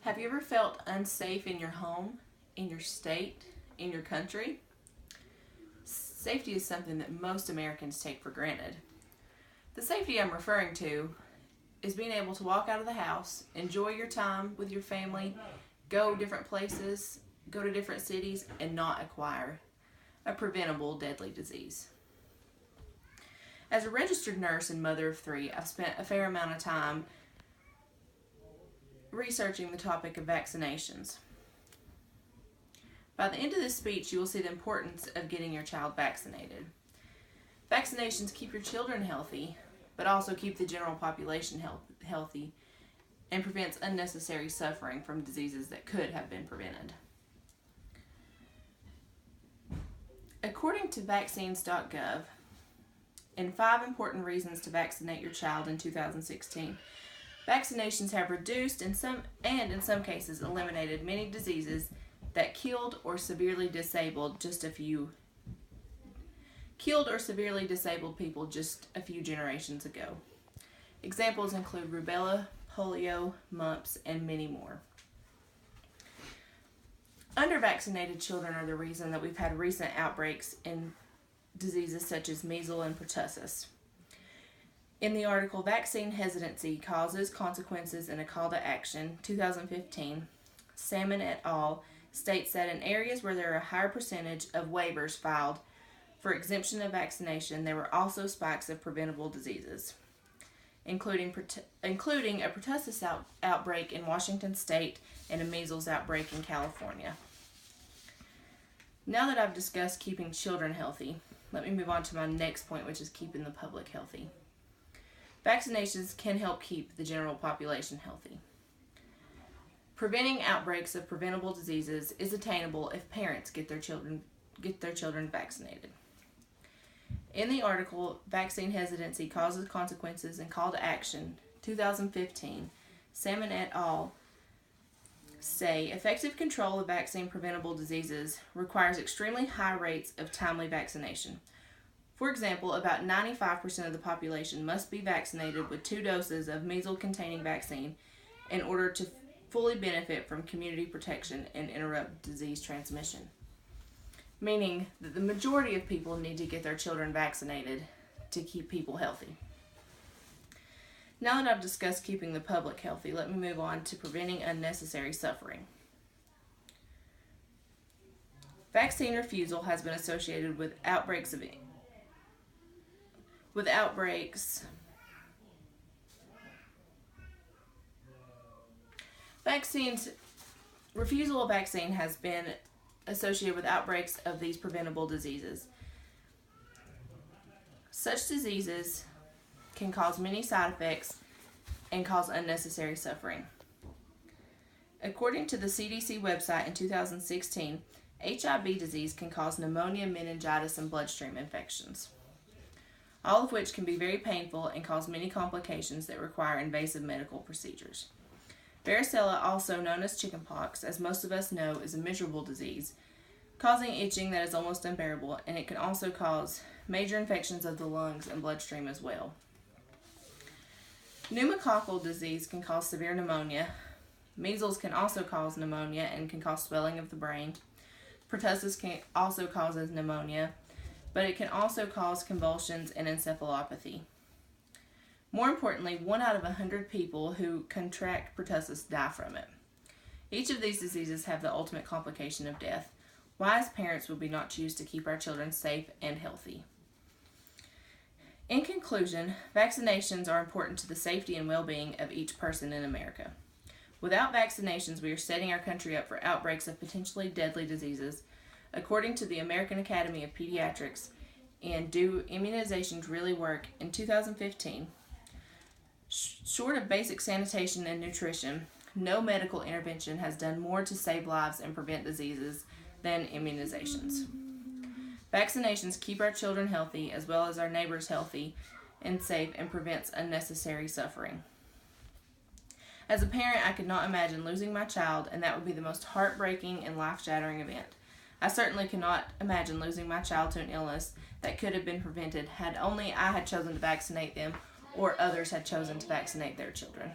Have you ever felt unsafe in your home, in your state, in your country? Safety is something that most Americans take for granted. The safety I'm referring to is being able to walk out of the house, enjoy your time with your family, go different places, go to different cities, and not acquire a preventable deadly disease. As a registered nurse and mother of 3, I've spent a fair amount of time researching the topic of vaccinations. By the end of this speech, you will see the importance of getting your child vaccinated. Vaccinations keep your children healthy, but also keep the general population healthy and prevents unnecessary suffering from diseases that could have been prevented. According to vaccines.gov, and 5 important reasons to vaccinate your child in 2016, vaccinations have reduced and in some cases eliminated many diseases that killed or severely disabled people just a few generations ago. Examples include rubella, polio, mumps, and many more. Undervaccinated children are the reason that we've had recent outbreaks in diseases such as measles and pertussis. In the article Vaccine Hesitancy Causes, Consequences, and a Call to Action, 2015, Salmon et al. States that in areas where there are a higher percentage of waivers filed for exemption of vaccination, there were also spikes of preventable diseases, including a pertussis outbreak in Washington State and a measles outbreak in California. Now that I've discussed keeping children healthy, let me move on to my next point, which is keeping the public healthy. Vaccinations can help keep the general population healthy. Preventing outbreaks of preventable diseases is attainable if parents get their children vaccinated. In the article Vaccine Hesitancy Causes, Consequences, and Call to Action, 2015, Salmon et al. Say effective control of vaccine preventable diseases requires extremely high rates of timely vaccination. For example, about 95% of the population must be vaccinated with 2 doses of measles-containing vaccine in order to fully benefit from community protection and interrupt disease transmission. Meaning that the majority of people need to get their children vaccinated to keep people healthy. Now that I've discussed keeping the public healthy, let me move on to preventing unnecessary suffering. Vaccine refusal has been associated with outbreaks Refusal of vaccine has been associated with outbreaks of these preventable diseases. Such diseases can cause many side effects and cause unnecessary suffering. According to the CDC website in 2016, HIV disease can cause pneumonia, meningitis, and bloodstream infections, all of which can be very painful and cause many complications that require invasive medical procedures. Varicella, also known as chickenpox, as most of us know, is a miserable disease, causing itching that is almost unbearable, and it can also cause major infections of the lungs and bloodstream as well. Pneumococcal disease can cause severe pneumonia. Measles can also cause pneumonia and can cause swelling of the brain. Pertussis can also causes pneumonia, but it can also cause convulsions and encephalopathy. More importantly, 1 out of 100 people who contract pertussis die from it. Each of these diseases have the ultimate complication of death. Why, as parents, would we not choose to keep our children safe and healthy? In conclusion, vaccinations are important to the safety and well-being of each person in America. Without vaccinations, we are setting our country up for outbreaks of potentially deadly diseases. According to the American Academy of Pediatrics, and Do Immunizations Really Work, in 2015, short of basic sanitation and nutrition, no medical intervention has done more to save lives and prevent diseases than immunizations. Vaccinations keep our children healthy as well as our neighbors healthy and safe and prevents unnecessary suffering. As a parent, I could not imagine losing my child, and that would be the most heartbreaking and life-shattering event. I certainly cannot imagine losing my child to an illness that could have been prevented had only I had chosen to vaccinate them or others had chosen to vaccinate their children.